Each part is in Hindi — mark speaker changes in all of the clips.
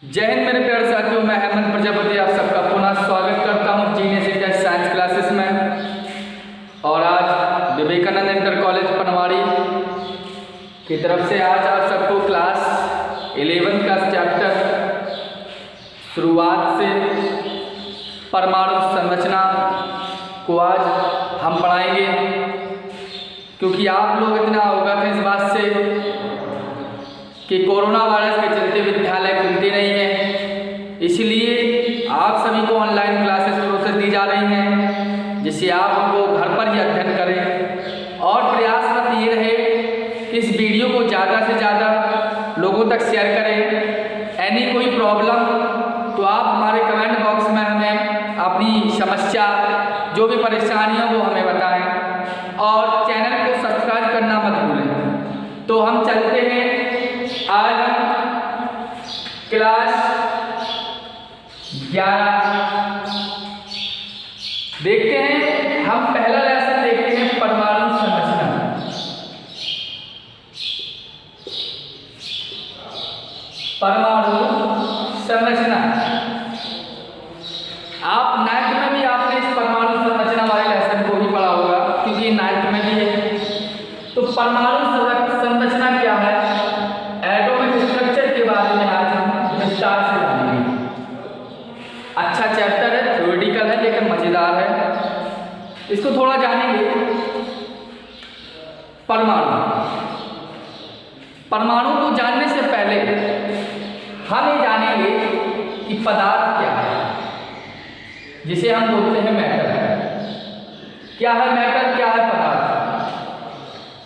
Speaker 1: जय हिंद मेरे प्यारे साथियों, मैं हेमंत प्रजापति आप सबका पुनः स्वागत करता हूं जीनियस इंडिया साइंस क्लासेस में। और आज विवेकानंद इंटर कॉलेज पनवाड़ी की तरफ से आज आप सबको क्लास 11 का चैप्टर शुरुआत से परमाणु संरचना को आज हम पढ़ाएंगे, क्योंकि आप लोग इतना अवगत हैं इस बात से कि कोरोना वायरस के चलते विद्यालय खुलते नहीं हैं, इसलिए आप सभी को ऑनलाइन क्लासेस प्रोसेस दी जा रही हैं, जिससे आप उनको घर पर ही अध्ययन करें। और प्रयास मत ये रहे कि इस वीडियो को ज़्यादा से ज़्यादा लोगों तक शेयर करें। एनी कोई प्रॉब्लम तो आप हमारे कमेंट बॉक्स में हमें अपनी समस्या, जो भी परेशानी हो वो हमें बताएं, और चैनल को सब्सक्राइब करना मत भूलें। तो हम चलते हैं आज हम क्लास 11 देखते हैं। हम पहला लेसन देखते हैं परमाणु संरचना। परमाणु संरचना आप 9th में भी आपने इस परमाणु संरचना वाले लेसन को भी पढ़ा होगा, क्योंकि 9th में भी है। तो परमाणु संरचना क्या है, एटॉमिक स्ट्रक्चर के बारे में आज हम विस्तार से जानेंगे। अच्छा चैप्टर है, थ्योरेटिकल है लेकिन मजेदार है, इसको थोड़ा जानेंगे। परमाणु को जानने से पहले हम ये जानेंगे कि पदार्थ क्या है, जिसे हम बोलते हैं मैटर। क्या है मैटर, क्या है पदार्थ?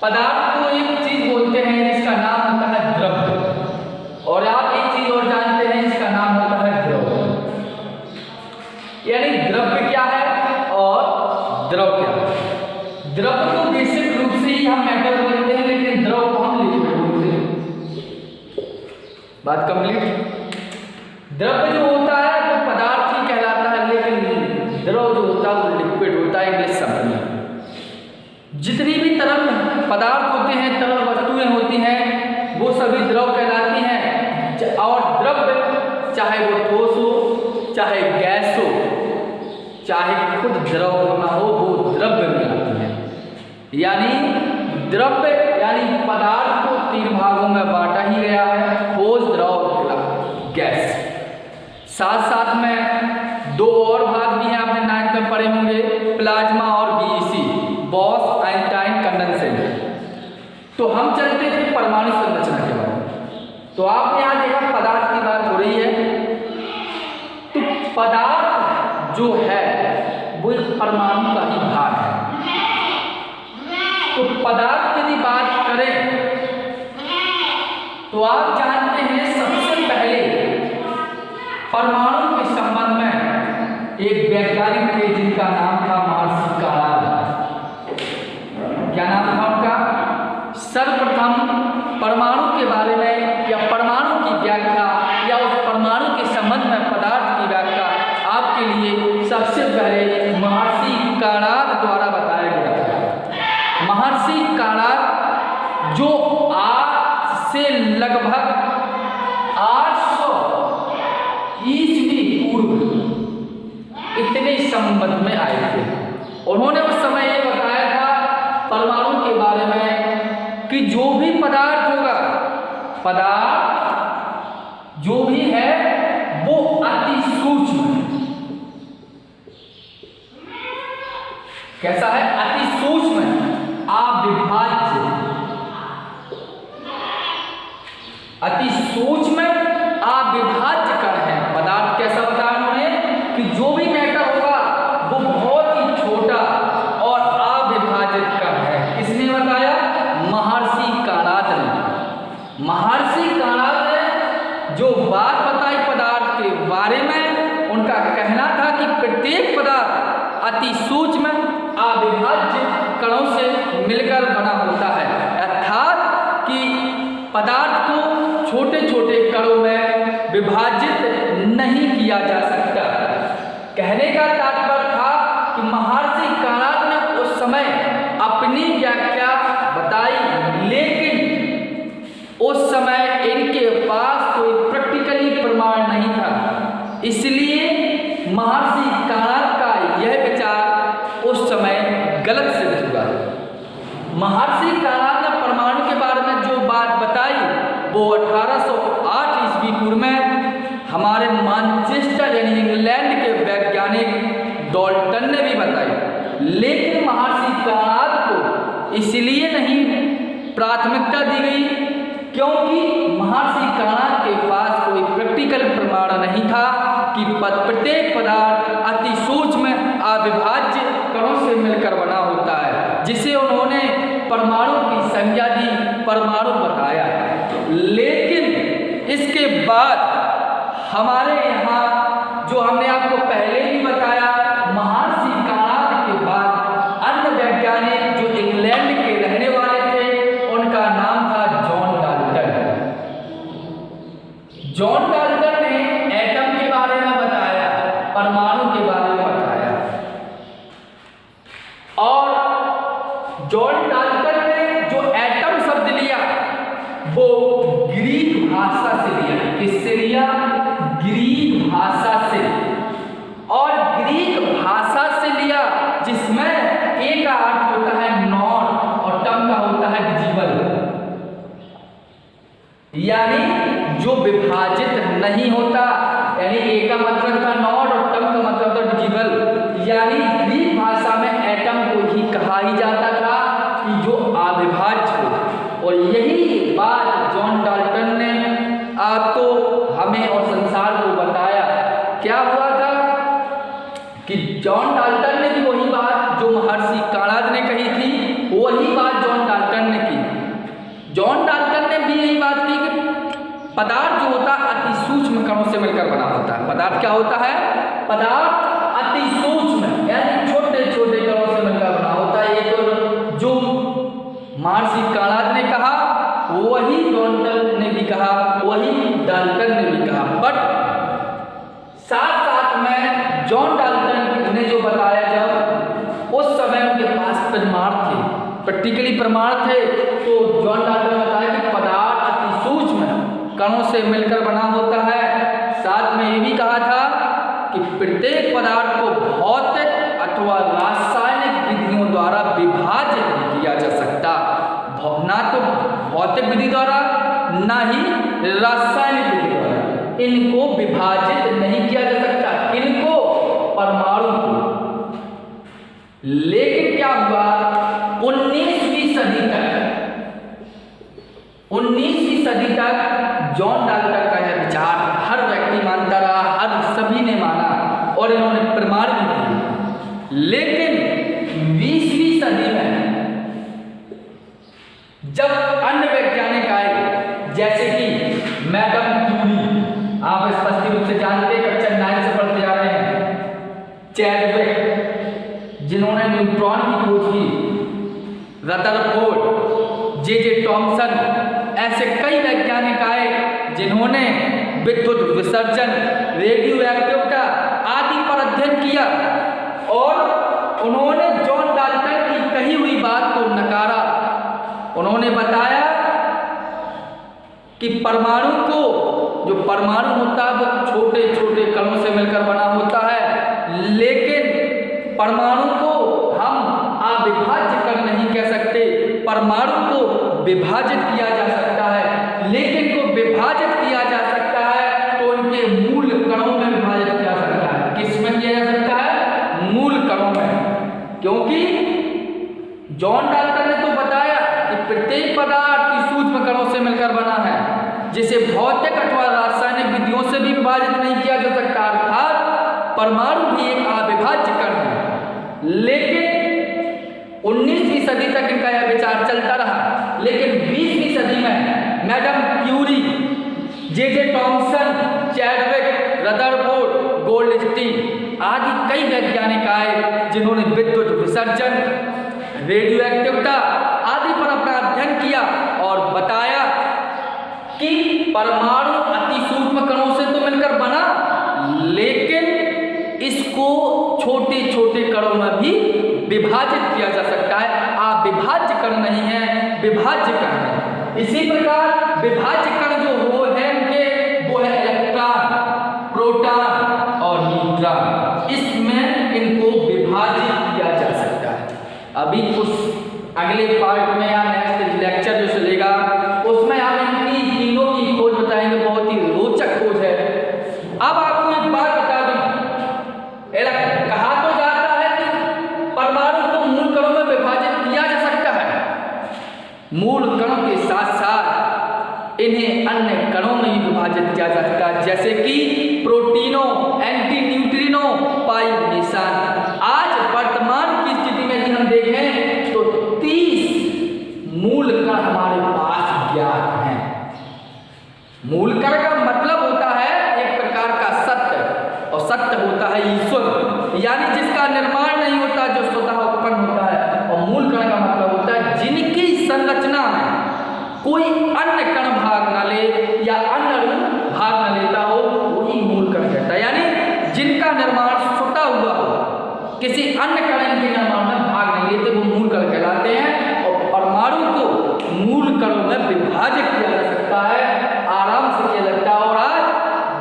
Speaker 1: पदार्थ को एक चीज बोलते हैं जिसका नाम होता है द्रव्य, और आप एक चीज और जानते हैं जिसका नाम होता है द्रव। यानी द्रव्य क्या है और द्रव क्या है। द्रव्य को बेसिक रूप से ही हम मैटर बोलते हैं, लेकिन द्रव को हम लिक्विड बोलते हैं। बात कंप्लीट। द्रव्य जो होता है वो पदार्थ ही कहलाता है, लेकिन द्रव जो होता है वो लिक्विड होता है इंग्लिश शब्द में। जितनी भी तरल पदार्थ होते हैं, तरल वस्तुएं होती हैं, वो सभी द्रव कहलाती हैं। और द्रव्य चाहे वो ठोस हो, चाहे गैस हो, चाहे खुद द्रव होना हो, वो द्रव्य में आती है। यानी द्रव्य यानी पदार्थ को 3 भागों में बांटा ही गया है, ठोस, द्रव, गैस। साथ साथ में 2 और भाग भी हैं, आपने 9th में पढ़े होंगे, प्लाज्मा और बीईसी, बॉस आइंस्टाइन कंडेंसेट। तो हम चलते थे परमाणु संरचना के बारे में। तो आपने यहाँ देखा पदार्थ की बात हो रही है, तो पदार्थ जो है वो एक परमाणु का ही भाग है। तो पदार्थ की यदि बात करें तो आप जानते हैं सबसे पहले परमाणु के संबंध में एक वैज्ञानिक थे जिनका नाम था महर्षि काणाद। क्या नाम था उनका? सर्वप्रथम परमाणु के बारे में या परमाणु की व्याख्या या उस परमाणु के संबंध में पदार्थ की व्याख्या आपके लिए सबसे पहले महर्षि काणाद द्वारा बताया गया था। महर्षि काणाद जो आज से लगभग 800 ईस्वी पूर्व इतने संबंध में आए थे। उन्होंने उस समय ये बताया था परमाणु के बारे में कि जो भी पदार्थ होगा, पदार्थ जो भी है वो अति सूक्ष्म है। कैसा है? अति सूक्ष्म है, अविभाज्य। अति सूक्ष्म अविभाज्य कण है पदार्थ। कैसा बताया उन्होंने कि जो भी मैटर होगा वो बहुत ही छोटा और अविभाजित कण है। किसने बताया? महर्षि काणाद ने। महर्षि काणाद ने जो बात बताई पदार्थ के बारे में, उनका कहना था कि प्रत्येक पदार्थ अति सूक्ष्म अविभाज्य कणों से मिलकर बना होता है, अर्थात कि पदार्थ को छोटे छोटे कणों में विभाजित नहीं किया जा सकता। कहने का तात्पर्य था कि महर्षि काणाद ने उस समय अपनी व्याख्या बताई, लेकिन उस समय इनके पास कोई प्रैक्टिकली प्रमाण प्राथमिकता दी गई, क्योंकि महर्षि कणाद के पास कोई प्रैक्टिकल प्रमाण नहीं था कि प्रत्येक पदार्थ अति सूक्ष्म अविभाज्य कणों से मिलकर बना होता है, जिसे उन्होंने परमाणु की संज्ञा दी, परमाणु बताया। लेकिन इसके बाद हमारे यहाँ जो हमने आपको पहले ही बताया, महर्षि कणाद के बाद अन्य वैज्ञानिक जो इंग्लैंड के रहने वाले थे, उनका नाम था जॉन डाल्टन। जॉन डाल्टन ने एटम के बारे में बताया, परमाणु के बारे में बताया, और जॉन डाल्टन ने जो एटम शब्द लिया वो ग्रीक भाषा से लिया। किससे लिया? ग्रीक भाषा से। और ग्रीक भाषा से लिया जिसमें ए का अर्थ होता है नॉट और टम का होता है विजिबल, यानी जो विभाजित नहीं होता, यानी ए का मतलब था नॉट और टम का मतलब था विजिबल, यानी ग्रीक भाषा में एटम को ही कहा ही जाता था कि जो अविभाज्य हो। और यही बात जॉन डाल्टन ने आपको, हमें और संसार को बताया। क्या हुआ था कि जॉन डाल्टन ने भी वही बात जो महर्षि कणाद ने कही थी, वही बात जॉन डाल्टन ने की। जॉन डाल्टन ने भी यही बात की कि पदार्थ जो होता है अति सूक्ष्म कणों से मिलकर बना होता है। पदार्थ क्या होता है? पदार्थ अति सूक्ष्म यानी छोटे छोटे कणों से मिलकर बना होता है। ये तो जो महर्षि कणाद ने कहा वही डाल्टन ने भी कहा, वही डाल्टन ने भी कहा। बट साथ साथ में जॉन डाल्टन ने जो बताया, जब उस समय उनके पास प्रमाण थे, प्रैक्टिकली प्रमाण थे, तो जॉन डाल्टन ने बताया कि पदार्थ अति सूक्ष्म कणों से मिलकर बना होता है। साथ में ये भी कहा था कि प्रत्येक पदार्थ को भौतिक अथवा रासायनिक विधियों द्वारा विभाजित नहीं किया जा सकता, ना तो भौतिक विधि द्वारा ना ही रासायनिक विधि द्वारा इनको विभाजित नहीं किया जा सकता। किनको? परमाणु को। लेकिन क्या हुआ 19वीं सदी तक जॉन डाल्टन का यह विचार हर व्यक्ति मानता रहा, हर सभी ने माना और इन्होंने प्रमाण भी दिए। लेकिन 20वीं सदी में जब अन्य वैज्ञानिक आए, जैसे कि मैडम क्यूरी, आप स्पष्ट रूप से जानते हैं, कक्षा 9 से पढ़ते आ रहे हैं, चैडविक जिन्होंने न्यूट्रॉन की खोज की, रदरफोर्ड, जे टॉमसन, ऐसे कई वैज्ञानिक आए जिन्होंने विद्युत विसर्जन, रेडियो एक्टिविटी आदि पर अध्ययन किया और उन्होंने जॉन डाल्टन की कही हुई बात को नकारा। उन्होंने बताया कि परमाणु को, जो परमाणु होता है वो छोटे छोटे कणों से मिलकर बना होता है, लेकिन परमाणु को हम अविभाज्य कण नहीं कह सकते। परमाणु को विभाजित किया जा सकता है, लेकिन को विभाजित किया जा सकता है तो उनके मूल कणों में विभाजित किया जा सकता है। किस में किया जा सकता है? मूल कणों में। क्योंकि जॉन डाल्टन ने तो बताया कि प्रत्येक पदार्थ की सूक्ष्म कणों से मिलकर बना है, जिसे भौतिक अथवा रासायनिक विधियों से भी विभाजित नहीं किया जा सकता, अर्थात परमाणु भी एक अविभाज्य कण है। लेकिन 19वीं सदी तक इनका यह विचार चलता रहा। लेकिन 20वीं सदी में मैडम क्यूरी, जे टॉमसन, चैडविक, रदरफोर्ड, गोल्डस्टीन आदि कई वैज्ञानिक आए जिन्होंने विद्युत विसर्जन, रेडियो एक्टिविटी आदि पर अपना अध्ययन किया और बताया कि परमाणु अति सूक्ष्म कणों से तो मिलकर बना, लेकिन इसको छोटे छोटे कणों में भी विभाजित किया जा सकता है। अविभाज्य कण नहीं है, विभाज्य कण है। इसी प्रकार विभाज्य कण जो वो है उनके, वो है इलेक्ट्रॉन, प्रोटॉन और न्यूट्रॉन। इसमें इनको विभाजित किया जा सकता है। अभी कुछ अगले पार्ट में या नेक्स्ट लेक्चर जो चलेगा उसमें हम इनकी तीनों की खोज बताएंगे, बहुत ही रोचक खोज है। अब आपको एक बात बता दूं, कहा तो जाता है कि परमाणु को मूल कणों में विभाजित किया जा सकता है, मूल कणों के साथ साथ इन्हें अन्य कणों में भी विभाजित किया जा सकता है, जैसे कि प्रोटीनों, एंटी न्यूट्रिनो, पाई मेसान। आज वर्तमान की स्थिति में यदि हम देखें तो 30 मूल कण हमारे पास ज्ञात हैं। मूल कण का मतलब होता है एक प्रकार का सत्य, और सत्य होता है ईश्वर, यानी जिसका निर्माण नहीं होता, जो स्वतः उत्पन्न होता है। और मूल कण का मतलब होता है जिनकी संरचना में कोई अन्य कण भाग न ले या अन्य भाग न लेता हो, वही मूल कण कहता है। यानी जिनका निर्माण स्वतः हुआ हो, किसी अन्य कण के निर्माण में भाग नहीं लेते, वो मूल कण कहलाते हैं। और परमाणु को मूल कणों में विभाजित किया जा सकता है, आराम से किया जाता है। और आज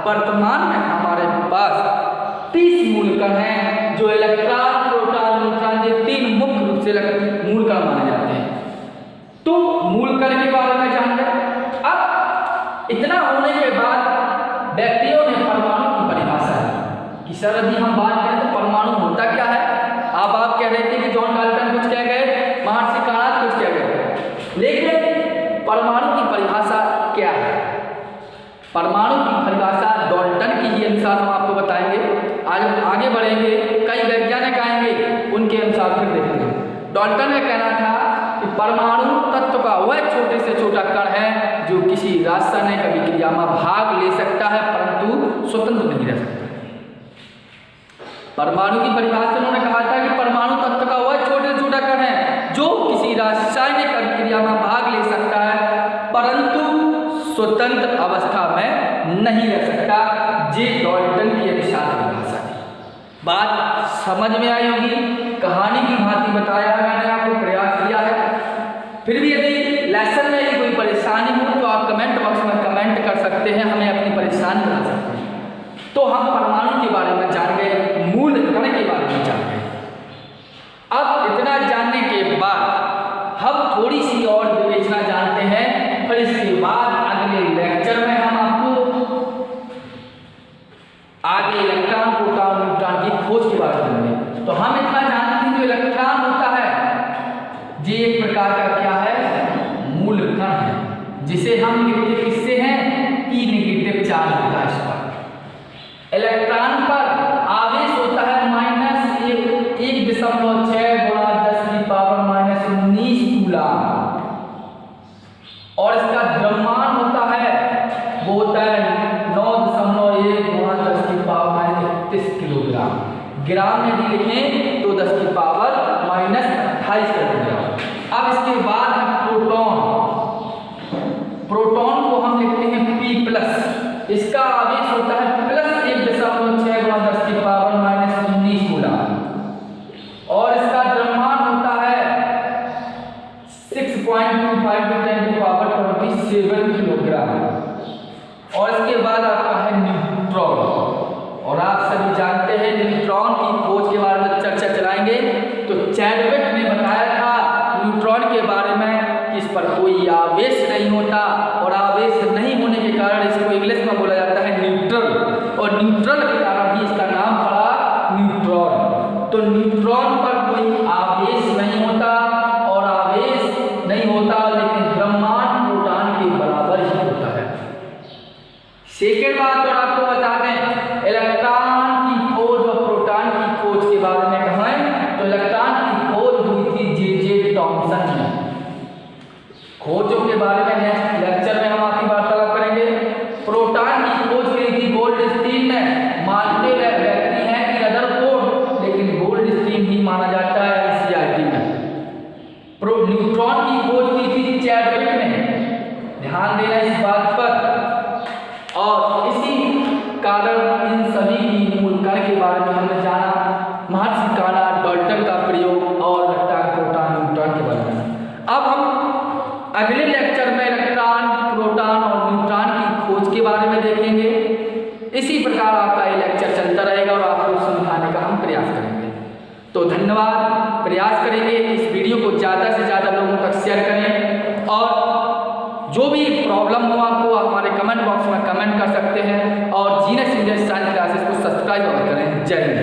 Speaker 1: वर्तमान में हमारे पास 30 मूल कण हैं, जो इलेक्ट्रॉन, प्रोटॉन, न्यूट्रॉन, ये 3 मुख्य रूप से मूल कण माने जाते हैं। तो मूल कण के बारे में जान गए। अब इतना होने के बाद व्यक्तियों ने परमाणु की परिभाषा की। सर यदि हम बात करें तो परमाणु होता क्या है? आप कह रहे थे कि जॉन डाल्टन कुछ कह गए, महर्षि काणाद कुछ कह गए, लेकिन परमाणु की परिभाषा क्या है? परमाणु की परिभाषा डाल्टन की ही अनुसार हम आपको बताएंगे। आज आगे बढ़ेंगे, कई वैज्ञानिक आएंगे, उनके अनुसार फिर देखते हैं। डाल्टन का कहना था कि परमाणु तत्व का वह छोटे से छोटा कण है जो किसी रासायनिक अभिक्रिया में भाग ले सकता है, परंतु स्वतंत्र नहीं रह सकता। परमाणु की परिभाषा उन्होंने कहा था कि परमाणु तत्व का वह छोटे से छोटा कण है जो किसी रासायनिक अभिक्रिया में भाग ले सकता है, परंतु स्वतंत्र अवस्था में नहीं रह सकता। ये डाल्टन की अनुसार परिभाषा थी। बात समझ में आई होगी, कहानी की भांति बताया है, मैंने आपको प्रयास किया है। फिर भी यदि लेसन में कोई परेशानी हो तो आप कमेंट बॉक्स में कमेंट कर सकते हैं, हमें अपनी परेशानी बता सकते हैं। तो हम परमाणु के बारे में जान गए, मूल कण के बारे में जान गए। अब इतना जानने के बाद हम थोड़ी सी और विवेचना जानते हैं, फिर इसके बाद अगले लेक्चर में हम आपको आगे इलेक्ट्रॉन, प्रोटॉन, न्यूट्रॉन की खोज के बारे में जानेंगे। तो हम इतना जानते हैं जो इलेक्ट्रॉन होता है ये एक प्रकार का क्या है? मूल कण है, जिसे हम लिखते किससे हैं? ई नेगेटिव चार्ज होता है इस पर। इलेक्ट्रॉन पर आवेश होता है -1.6 कूलम, और इसका द्रव्यमान होता है, वो होता है 9.1 × 10⁻31 ग्राम में भी लिखें तो 10⁻28 किलोग्राम। अब इसके बाद है प्रोटॉन। प्रोटॉन को हम लिखते हैं P+, इसका आवेश होता है +1.6 × 10⁻19 कूलम, और इसका द्रव्यमान होता है 6.25 × 10⁻27 किलोग्राम। और इसके बाद आपका है न्यूट्रॉन, और आप सभी जानते हैं न्यूट्रॉन की खोज के बारे में चर्चा चलाएंगे। तो चैडविक ने बताया था न्यूट्रॉन के बारे में कि इस पर कोई आवेश नहीं होता, और आवेश नहीं होने के कारण इसको इंग्लिश में बोला जाता है न्यूट्रल, और न्यूट्रल के कारण ही इसका नाम पड़ा न्यूट्रॉन। तो न्यूट्रॉन पर कोई आवेश नहीं होता, और आवेश नहीं होता लेकिन द्रव्यमान प्रोटॉन के बराबर ही होता है। सेकेंड बात और आपको बता दें, इलेक्ट्रॉन की खोज और प्रोटॉन की खोज के बारे में कहें तो इलेक्ट्रॉन की खोज हुई थी जे टॉमसन ने। खोजों के बारे में नेक्स्ट लेक्चर में हम आपकी वार्तालाप करेंगे। प्रोटॉन की खोज की थी गोल्डस्टीन ने। मानते व्यक्ति हैं कि रदरफोर्ड, लेकिन गोल्डस्टीन ही माना जाता है एनसीईआरटी में। न्यूट्रॉन की खोज की थी चैडविक ने, ध्यान देना इस बात पर। और इसी कारण इन सभी की मूल कण के बारे में हमने जाना, महर्षि काणाद, डाल्टन का प्रयोग और इलेक्ट्रॉन, प्रोटॉन, न्यूट्रॉन के बारे में। अब हम अगले लेक्चर में इलेक्ट्रॉन, प्रोटॉन और न्यूट्रॉन की खोज के बारे में देखेंगे। इसी प्रकार आपका ये लेक्चर चलता रहेगा और आपको समझाने का हम प्रयास करेंगे। तो धन्यवाद। प्रयास करेंगे इस वीडियो को ज़्यादा से ज़्यादा लोगों तक शेयर करें, और जो भी प्रॉब्लम हो आपको हमारे कमेंट बॉक्स में कमेंट कर सकते हैं, और जीनस इंडिया साइंस क्लासेस को सब्सक्राइब करें। जय हिंद।